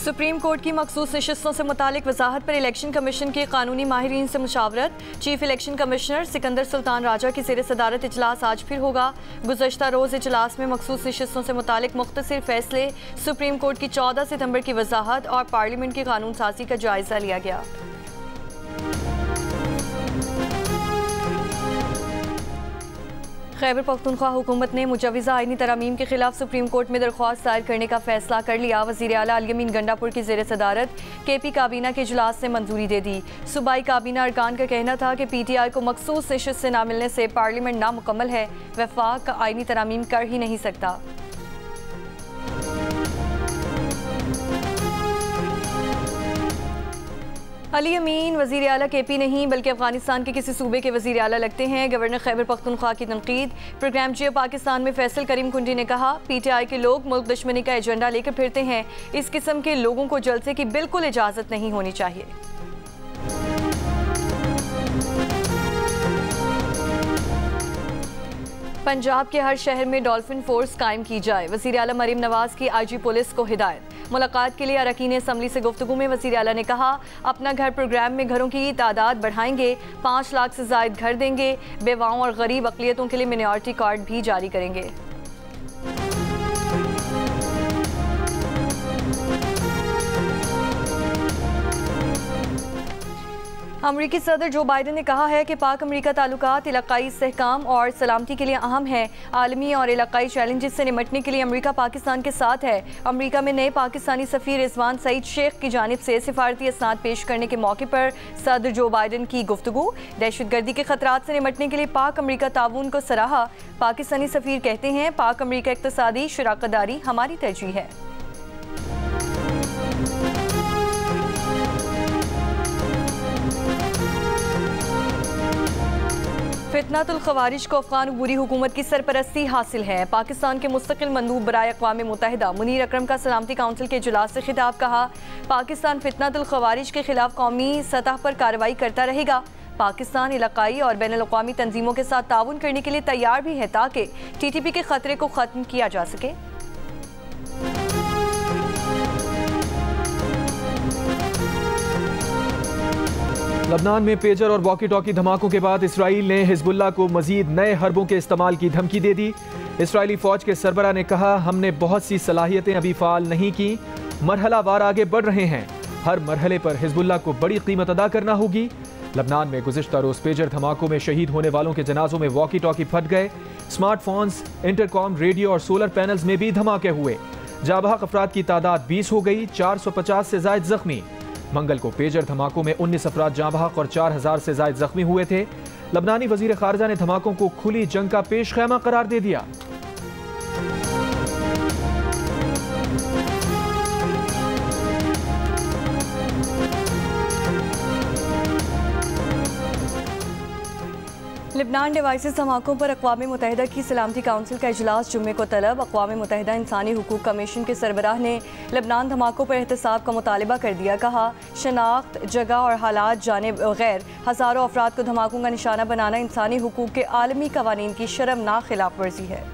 Supreme court की मखसूस नशिस्तों से मुतालिक वजाहत पर इलेक्शन कमीशन के कानूनी माहिरीन से मुशावरत। Chief election commissioner Sikandar Sultan Raja की ज़ेर सदारत इजलास आज फिर होगा। गुज़श्ता रोज़ इजलास में मखसूस नशिस्तों से मुतालिक मुख्तसर फैसले, सुप्रीम कोर्ट की 14 सितंबर की वजाहत और पार्लियामेंट की कानून साजी का जायजा लिया गया। खैबर पख्तूनख्वा हुकूमत ने मुजव्वज़ा आईनी तरामीम के खिलाफ सुप्रीम कोर्ट में दरख्वास्त दायर करने का फैसला कर लिया। वज़ीर आला अली अमीन गंडापुर की ज़ेर सदारत KP काबीना के इजलास ने मंजूरी दे दी। सूबाई काबीना अरकान का कहना था कि PTI को मखसूस नशिस्त से ना मिलने से पार्लियामेंट नामुकम्मल है, वफाक आईनी तरामीम कर ही नहीं सकता। अली अमीन वज़ीर आला KP नहीं बल्कि अफगानिस्तान के किसी सूबे के वज़ीर आला लगते हैं। गवर्नर खैबर पख्तूनख्वा की तनकीद। प्रोग्राम जियो पाकिस्तान में फैसल करीम कुंडी ने कहा, PTI के लोग मुल्क दुश्मनी का एजेंडा लेकर फिरते हैं। इस किस्म के लोगों को जलसे की बिल्कुल इजाज़त नहीं होनी चाहिए। पंजाब के हर शहर में डॉल्फिन फोर्स कायम की जाए। वज़ीर आला मरीम नवाज की IG पुलिस को हिदायत। मुलाकात के लिए अरकान असम्बली से गुफ्तगू में वज़ीर आला ने कहा, अपना घर प्रोग्राम में घरों की तादाद बढ़ाएंगे, 5 लाख से ज़ायद घर देंगे, बेवाओं और गरीब अक़लियतों के लिए मिनॉरिटी कार्ड भी जारी करेंगे। अमरीकी सदर जो बाइडन ने कहा है कि पाक अमरीका ताल्लुकात इलाकाई इस्तेहकाम और सलामती के लिए अहम है। आलमी और इलाकाई चैलेंजेस से निमटने के लिए अमरीका पाकिस्तान के साथ है। अमरीका में नए पाकिस्तानी सफ़ीर रिजवान सईद शेख की जानिब से सिफारती इसनाद पेश करने के मौके पर सदर जो बाइडन की गुफ्तगू। दहशतगर्दी के खतरात से निमटने के लिए पाक अमरीका ताउन को सराहा। पाकिस्तानी सफ़ीर कहते हैं, पाक अमरीका इक़्तिसादी शराकतदारी हमारी तरजीह है। फितनातुल ख़वारिज को अफ़गान अबूरी हुकूमत की सरपरस्ती हासिल है। पाकिस्तान के मुस्तकिल मंदूब बराए अक़वाम मुत्तहिदा मुनीर अकरम का सलामती काउंसिल के इजलास से खिताब। कहा, पाकिस्तान फितनातुल ख़वारिज के खिलाफ कौमी सतह पर कार्रवाई करता रहेगा। पाकिस्तान इलाकाई और बैनुल अक़वामी तंजीमों के साथ ताउन करने के लिए तैयार भी है ताकि TTP के ख़तरे को ख़त्म किया जा सके। लबनान में पेजर और वॉकी टॉकी धमाकों के बाद इसराइल ने हिजबुल्लाह को मजीद नए हरबों के इस्तेमाल की धमकी दे दी। इसराइली फौज के सरबरा ने कहा, हमने बहुत सी सलाहियतें अभी फाल नहीं की, मरहला वार आगे बढ़ रहे हैं, हर मरहले पर हिजबुल्लाह को बड़ी कीमत अदा करना होगी। लबनान में गुज़िश्ता रोज़ पेजर धमाकों में शहीद होने वालों के जनाजों में वॉकी टॉकी फट गए। स्मार्टफोन्स, इंटरकॉम, रेडियो और सोलर पैनल्स में भी धमाके हुए। जाबहक अफराद की तादाद 20 हो गई, 450 से ज़ायद जख्मी। मंगल को पेजर धमाकों में 19 अफराद जाँ बहक और 4000 से ज़ायद जख्मी हुए थे। लबनानी वज़ीर ख़ारजा ने धमाकों को खुली जंग का पेश खैमा करार दे दिया। लिबनान डिवाइसेस धमाकों पर अक़वाम मुत्तहिदा की सलामती काउंसिल का इजलास जुम्मे को तलब। अक़वाम मुत्तहिदा इंसानी हुकूक कमीशन के सरबराह ने लिबनान धमाकों पर एहतसाब का मुतालबा कर दिया। कहा, शनाख्त, जगह और हालात जाने बगैर हज़ारों अफराद को धमाकों का निशाना बनाना इंसानी हुकूक के आलमी कवानीन की शर्मनाक खिलाफ वर्जी है।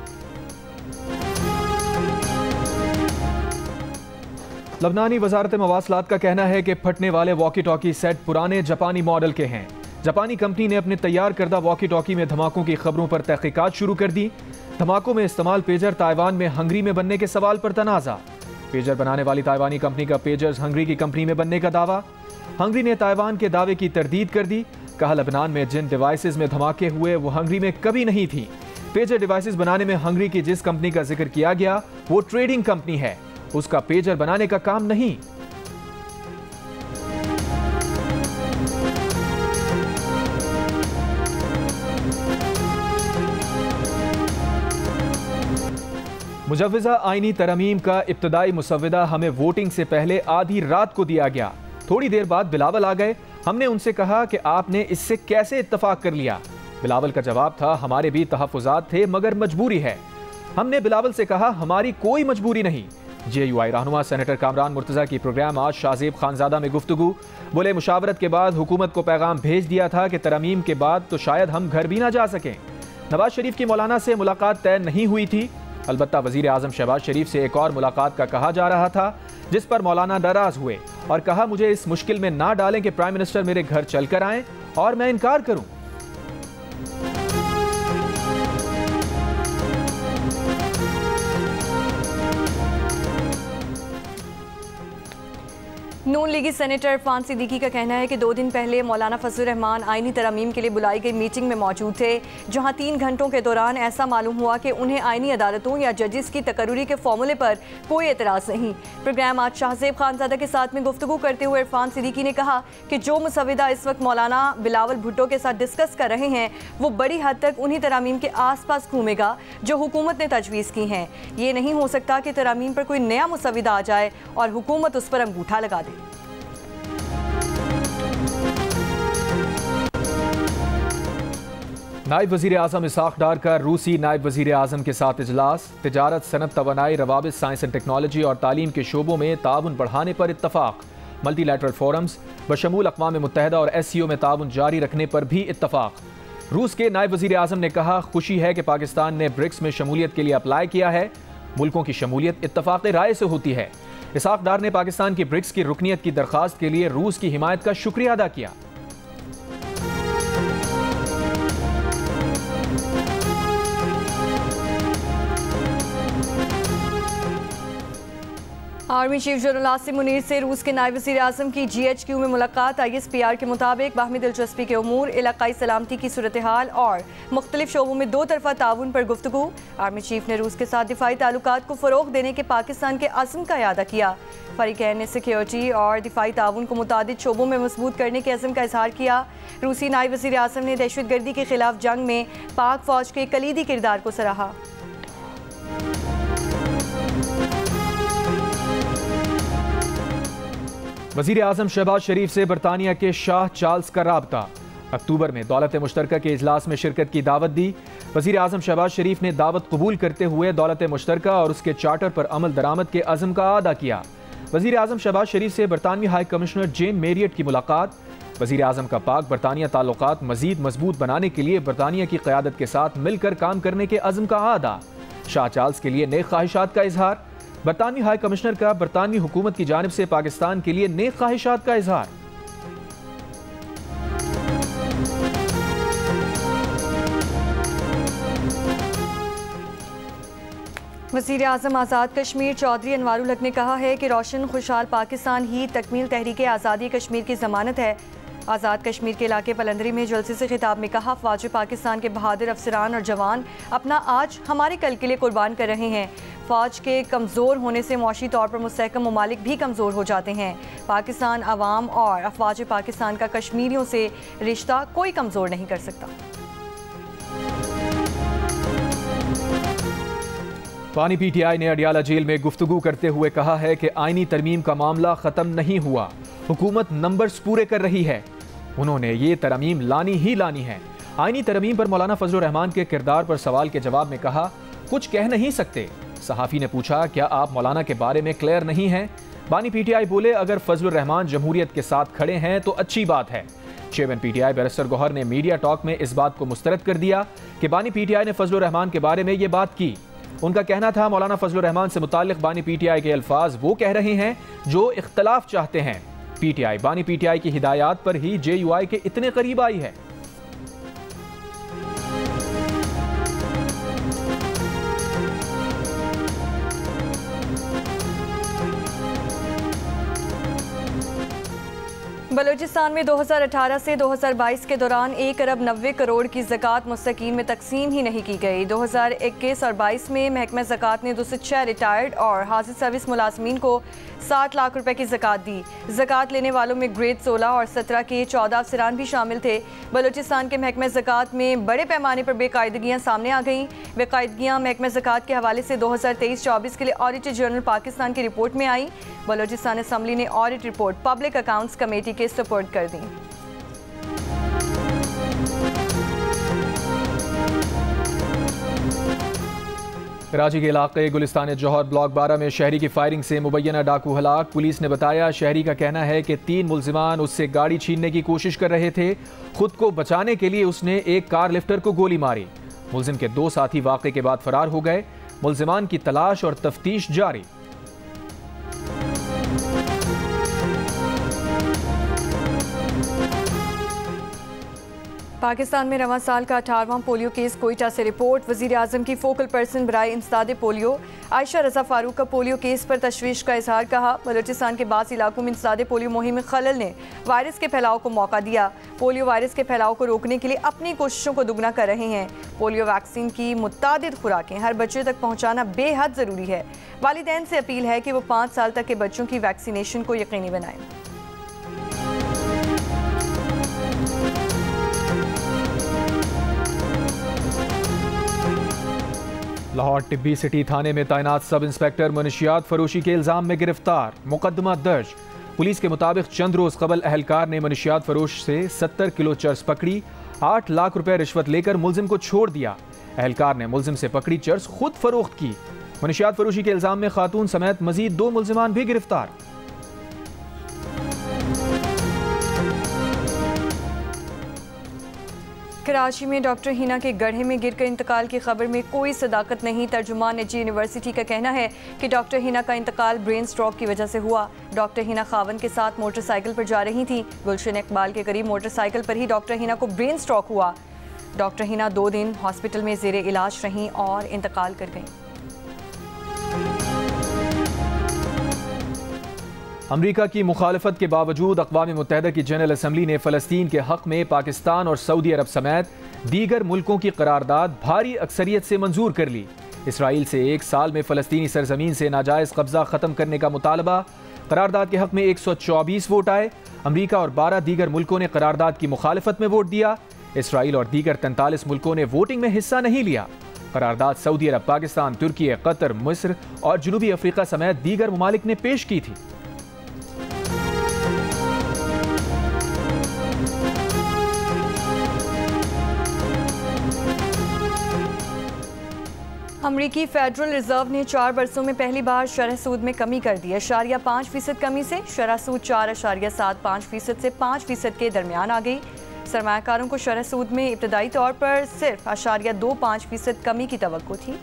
लबनानी वज़ारत मवासलात का कहना है कि फटने वाले वॉकी टॉकी सेट पुराने जापानी मॉडल के हैं। जापानी कंपनी ने अपने तैयार करदा वॉकी टॉकी में धमाकों की खबरों पर तहकीकात शुरू कर दी। धमाकों में इस्तेमाल पेजर ताइवान में हंगरी में बनने के सवाल पर तनाज़ा। पेजर बनाने वाली ताइवानी कंपनी का पेजर्स हंगरी की कंपनी में बनने का दावा। हंगरी ने ताइवान के दावे की तरदीद कर दी। कहा, लबनान में जिन डिवाइसेस में धमाके हुए वो हंगरी में कभी नहीं थी। पेजर डिवाइसेस बनाने में हंगरी की जिस कंपनी का जिक्र किया गया वो ट्रेडिंग कंपनी है, उसका पेजर बनाने का काम नहीं। मुजव्वज़ा आईनी तरमीम का इब्तदाई मुसव्वदा हमें वोटिंग से पहले आधी रात को दिया गया। थोड़ी देर बाद बिलावल आ गए। हमने उनसे कहा कि आपने इससे कैसे इत्तफाक कर लिया। बिलावल का जवाब था, हमारे भी तहफ़्फ़ुज़ात थे मगर मजबूरी है। हमने बिलावल से कहा, हमारी कोई मजबूरी नहीं। JUI रहनुमा सेनेटर कामरान मुर्तज़ा की प्रोग्राम आज शाहज़ेब खानज़ादा में गुफ्तगू। बोले, मुशावरत के बाद हुकूमत को पैगाम भेज दिया था कि तरमीम के बाद तो शायद हम घर भी ना जा सकें। नवाज शरीफ की मौलाना से मुलाकात तय नहीं हुई थी। अलबत्ता वज़ीर आज़म शहबाज शरीफ से एक और मुलाकात का कहा जा रहा था, जिस पर मौलाना नाराज हुए और कहा मुझे इस मुश्किल में ना डालें कि प्राइम मिनिस्टर मेरे घर चलकर आएं और मैं इनकार करूं। नून लीगी सेनेटर इरफान सिद्दीकी का कहना है कि 2 दिन पहले मौलाना फजलुर रहमान आईनी तरमीम के लिए बुलाई गई मीटिंग में मौजूद थे, जहां 3 घंटों के दौरान ऐसा मालूम हुआ कि उन्हें आईनी अदालतों या जजेस की तकर्री के फॉर्मूले पर कोई एतराज़ नहीं। प्रोग्राम आज शाहजेब खानजादा के साथ में गुफ्तगू करते हुए इरफान सिद्दीकी ने कहा कि जो मुसविदा इस वक्त मौलाना बिलावल भुट्टो के साथ डिस्कस कर रहे हैं वो बड़ी हद तक उन्हीं तरामीम के आस पास घूमेगा जो हुकूमत ने तजवीज़ की हैं। ये नहीं हो सकता कि तरामीम पर कोई नया मुसविदा आ जाए और हुकूमत उस पर अंगूठा लगा दे। नायब वज़ीर आज़म इसाक डार का रूसी नायब वज़ीर आज़म के साथ इजलास। तिजारत, सनत, तवानाई, रवाबित, साइंस एंड टेक्नोलॉजी और तालीम के शोबों में ताउन बढ़ाने पर इत्तफाक। मल्टीलैटरल फोरम्स बशमूल अक़वाम मुत्तहिदा और SCO में ताउन जारी रखने पर भी इत्तफाक। रूस के नायब वज़ीर आज़म ने कहा खुशी है कि पाकिस्तान ने ब्रिक्स में शमूलियत के लिए अप्लाई किया है। मुल्कों की शमूलियत इत्तफाक़ राय से होती है। इसाक डार ने पाकिस्तान की ब्रिक्स की रुकनियत की दरख्वास्त के लिए रूस की हिमायत का शुक्रिया अदा किया। Army chief general Asim Munir से रूस के नायब वज़ीर आज़म की GHQ में मुलाकात। ISPR के मुताबिक बाहमी दिलचस्पी के उमूर, इलाकाई सलामती की सूरत हाल और मुख्तलिफ शोबों में 2 तरफ़ा ताउन पर गुफ्तगू। आर्मी चीफ ने रूस के साथ दिफाई ताल्लुकात को फ़रोग़ देने के पाकिस्तान के अज़्म का इयादा किया। फ़रीक़ैन ने सिक्योरिटी और दिफाई ताउन को मुतादिद शोबों में मज़बूत करने के अज़्म का इज़हार किया। रूसी नायब वज़ीर आज़म ने दहशतगर्दी के खिलाफ जंग में पाक फ़ौज के कलीदी किरदार को सराहा। वज़ीर आज़म शहबाज शरीफ से बरतानिया के शाह चार्ल्स का राब्ता। अक्टूबर में दौलत मुश्तरका के इजलास में शिरकत की दावत दी। वज़ीर आज़म शहबाज शरीफ ने दावत कबूल करते हुए दौलत मुश्तरका और उसके चार्टर पर अमल दरामद के अज़्म का अदा किया। वज़ीर आज़म शहबाज शरीफ से बरतानवी हाई कमिश्नर जेन मेरियट की मुलाकात। वज़ीर आज़म का पाक बरतानिया ताल्लुकात मज़ीद मजबूत बनाने के लिए बरतानिया की क़यादत के साथ मिलकर काम करने के अज़्म का अदा। शाह चार्ल्स के लिए नेक ख्वाहिशात का इजहार। बरतानवी हाई कमिश्नर का बरतानवी हुकूमत की जानिब से पाकिस्तान के लिए नेक ख्वाहिशात का इजहार। वज़ीर आज़म आज़ाद कश्मीर चौधरी अनवारुल हक ने कहा है कि रोशन खुशहाल पाकिस्तान ही तकमील तहरीक आज़ादी कश्मीर की ज़मानत है। आज़ाद कश्मीर के इलाके पलंदरी में जलसे से खिताब में कहा फ़ौज पाकिस्तान के बहादुर अफसरान और जवान अपना आज हमारे कल के लिए कुर्बान कर रहे हैं। फ़ौज के कमज़ोर होने से मुआशी तौर पर मुस्तहकम ममालिक भी कमज़ोर हो जाते हैं। पाकिस्तान अवाम और अफ़वाज पाकिस्तान का कश्मीरियों से रिश्ता कोई कमज़ोर नहीं कर सकता। पानी PTI ने अडियाला जेल में गुफ्तगू करते हुए कहा है कि आईनी तरमीम का मामला ख़त्म नहीं हुआ, हुकूमत नंबर्स पूरे कर रही है। उन्होंने ये तरमीम लानी ही लानी है। आईनी तरमीम पर मौलाना फजलुर रहमान के किरदार पर सवाल के जवाब में कहा कुछ कह नहीं सकते। सहाफ़ी ने पूछा क्या आप मौलाना के बारे में क्लियर नहीं हैं? बानी PTI बोले अगर फजलुर रहमान जमहूरियत के साथ खड़े हैं तो अच्छी बात है। चेयरमैन PTI बैरिस्टर गौहर ने मीडिया टॉक में इस बात को मुस्तरद कर दिया कि बानी PTI ने फजलुर रहमान के बारे में ये बात की। उनका कहना था मौलाना फजलुर रहमान से मुताल्लिक बानी PTI के अल्फाज वो कह रहे हैं जो इख्तलाफ चाहते हैं। PTI बानी PTI की हिदायत पर ही JUI के इतने करीब आई है। बलूचिस्तान में 2018 से 2022 के दौरान 1 अरब 90 करोड़ की ज़कात मुस्तकीम में तकसीम ही नहीं की गई। 2021 और 22 में महकमा ज़कात ने 206 रिटायर्ड और हाजिर सर्विस मुलाजमीन को 60 लाख रुपए की ज़कात दी। ज़कात लेने वालों में ग्रेड 16 और 17 के 14 अफसरान भी शामिल थे। बलूचिस्तान के महकमा ज़कात में बड़े पैमाने पर बेकायदगियाँ सामने आ गईं। बेकायदगियाँ महकमा ज़कात के हवाले से 2023-24 के लिए ऑडिटर जनरल पाकिस्तान की रिपोर्ट में आई। बलूचिस्तान असम्बली ने audit report public accounts committee के सपोर्ट कर दी। कराची के इलाके गुलिस्तान जौहर ब्लॉक 12 में शहरी की फायरिंग से मुबैना डाकू हलाक। पुलिस ने बताया शहरी का कहना है कि 3 मुल्जिमान उससे गाड़ी छीनने की कोशिश कर रहे थे। खुद को बचाने के लिए उसने एक कार लिफ्टर को गोली मारी। मुल्जिम के 2 साथी वाक़े के बाद फरार हो गए। मुल्जिमान की तलाश और तफ्तीश जारी। पाकिस्तान में रवां साल का 18वां पोलियो केस कोयटा से रिपोर्ट। वज़ीर आज़म की फोकल पर्सन बराए इंसदाद पोलियो आयशा रज़ा फारूक का पोलियो केस पर तशवीश का इजहार। कहा, बलूचिस्तान के बाज़ इलाकों में इंसदाद पोलियो मुहिम में खलल ने वायरस के फैलाव को मौका दिया। पोलियो वायरस के फैलाव को रोकने के लिए अपनी कोशिशों को दुगना कर रहे हैं। पोलियो वैक्सीन की मुतादिद खुराकें हर बच्चे तक पहुँचाना बेहद ज़रूरी है। वालिदैन से अपील है कि वो 5 साल तक के बच्चों की वैक्सीनेशन को यकीनी बनाएं। लाहौर टिब्बी सिटी थाने में तैनात सब इंस्पेक्टर मनशियात फरोशी के इल्जाम में गिरफ्तार, मुकदमा दर्ज। पुलिस के मुताबिक चंद रोज कबल अहलकार ने मनशियात फरोश से 70 किलो चर्स पकड़ी, 8 लाख रुपए रिश्वत लेकर मुलजिम को छोड़ दिया। अहलकार ने मुलजिम से पकड़ी चर्स खुद फरोख्त की। मनशियात फरोशी के इल्जाम में खातून समेत मजीद 2 मुलजिमान भी गिरफ्तार। कराची में डॉक्टर हिना के गड्ढे में गिरकर इंतकाल की खबर में कोई सदाकत नहीं। तर्जुमान निजी यूनिवर्सिटी का कहना है कि डॉक्टर हिना का इंतकाल ब्रेन स्ट्रोक की वजह से हुआ। डॉक्टर हिना खावन के साथ मोटरसाइकिल पर जा रही थी। गुलशन इकबाल के करीब मोटरसाइकिल पर ही डॉक्टर हिना को ब्रेन स्ट्रोक हुआ। डॉक्टर हिना 2 दिन हॉस्पिटल में जेर इलाज रहीं और इंतकाल कर गईं। अमरीका की मुखालफत के बावजूद अक़वाम मुत्तहिदा की जनरल असम्बली ने फ़लस्तीन के हक़ में पाकिस्तान और सऊदी अरब समेत दीगर मुल्कों की करारदाद भारी अक्सरियत से मंजूर कर ली। इसराइल से 1 साल में फ़लस्तीनी सरजमीन से नाजायज़ कब्ज़ा ख़त्म करने का मुतालबा। करारदाद के हक़ में 124 वोट आए। अमरीका और 12 दीगर मुल्कों ने करारदाद की मुखालफत में वोट दिया। इसराइल और दीगर 43 मुल्कों ने वोटिंग में हिस्सा नहीं लिया। करारदाद सऊदी अरब, पाकिस्तान, तुर्की, कतर, मिस्र और जनूबी अफ्रीका समेत दीगर ममालिक ने पेश की थी। अमरीकी फेडरल रिजर्व ने 4 बरसों में पहली बार शरह सूद में कमी कर दी है। 0.5% कमी से शरह सूद 4.75% से 5% के दरमियान आ गई। सरमायाकारों को शरह सूद में इब्तदाई तौर पर सिर्फ 0.25% कमी की तवक्को थी।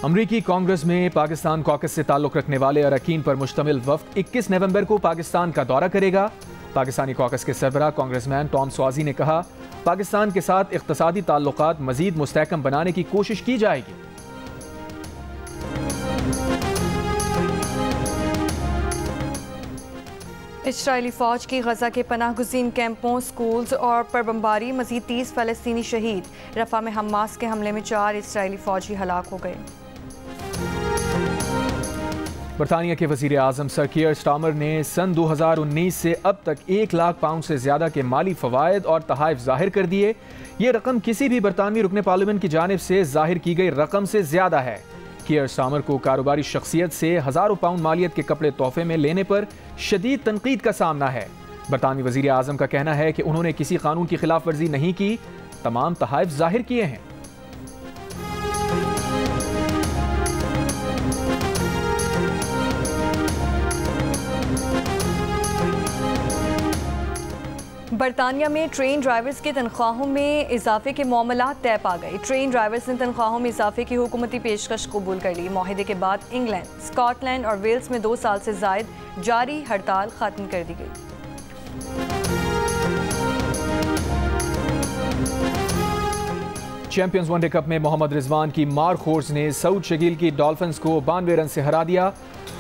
अमरीकी कांग्रेस में पाकिस्तान कॉकस से ताल्लुक रखने वाले अरकान पर मुश्तमिल वफ्द 21 नवंबर को पाकिस्तान का दौरा करेगा। पाकिस्तानी कॉकस के सरबराह कांग्रेसमैन टॉम स्वाजी ने कहा, पाकिस्तान के साथ इख्तिसादी ताल्लुकात मजीद मुस्तहकम बनाने की कोशिश की जाएगी। इजरायली फौज की गजा के पनाह गुज़ीन कैंपों, स्कूल्स और पर बमबारी, मजीद 30 फ़लस्तीनी शहीद। रफा में हमास के हमले में 4 इजरायली फौजी हलाक हो गए। बरतानिया के वज़ीर आज़म सर कीयर स्टार्मर ने सन 2019 से अब तक 1 लाख पाउंड से ज़्यादा के माली फ़वायद और तहाइफ ज़ाहिर कर दिए। ये रकम किसी भी बरतानवी रुकने पार्लियामेंट की जानिब से ज़ाहिर की गई रकम से ज़्यादा है। कीयर स्टार्मर को कारोबारी शख्सियत से हज़ारों पाउंड मालियत के कपड़े तोहफे में लेने पर शदीद तनकीद का सामना है। बरतानवी वज़ीर आज़म का कहना है कि उन्होंने किसी कानून की खिलाफ वर्जी नहीं की, तमाम तहाइफ ज़ाहिर किए हैं। बरतानिया में ट्रेन ड्राइवर्स की तनख्वाहों में इजाफे के मामला तय पा गए। ट्रेन ड्राइवर्स ने तनख्वाहों में इजाफे की हुकूमती पेशकश कबूल कर ली। मुआहदे के बाद इंग्लैंड, स्कॉटलैंड और वेल्स में 2 साल से जायद जारी हड़ताल खत्म कर दी गई। चैंपियंस वनडे कप में मोहम्मद रिजवान की मार खोर्स ने सऊद शकील की डॉल्फिन्स को 92 रन से हरा दिया।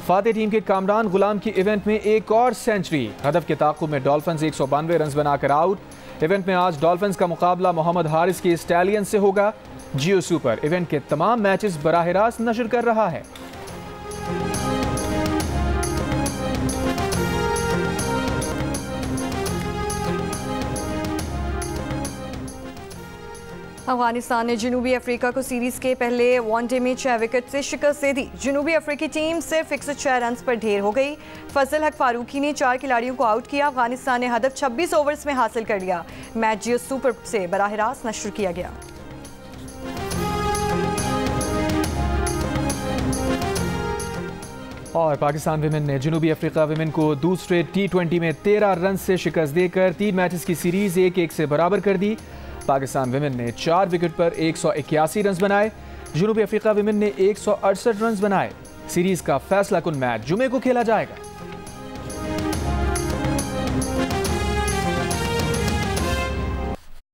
फातेह टीम के कामरान गुलाम की इवेंट में एक और सेंचुरी। हदफ के ताक़ुब में डॉल्फिन्स 192 रन बनाकर आउट। इवेंट में आज डॉल्फिन्स का मुकाबला मोहम्मद हारिस की स्टैलियन से होगा। जियो सुपर इवेंट के तमाम मैचेस बराह रास्त नशर कर रहा है। अफगानिस्तान ने जनूबी अफ्रीका को सीरीज के पहले वनडे में 6 विकेट से शिकस्त दे दी। जनूबी अफ्रीकी टीम सिर्फ 106 रन पर ढेर हो गई। फजल हक फारूकी ने 4 खिलाड़ियों को आउट किया। अफगानिस्तान ने हदफ 26 ओवर्स में हासिल कर लिया। मैच जियो सुपर से बराह रास्त नशर किया गया। और पाकिस्तान विमेन ने जनूबी अफ्रीका विमेन को दूसरे T20 में 13 रन से शिकस्त देकर 3 मैचेस की सीरीज 1-1 से बराबर कर दी। पाकिस्तान विमेन ने 4 विकेट पर 181 रन बनाए। जनूबी अफ्रीका विमेन ने 168 रन बनाए। सीरीज का फैसला कुन मैच जुमे को खेला जाएगा।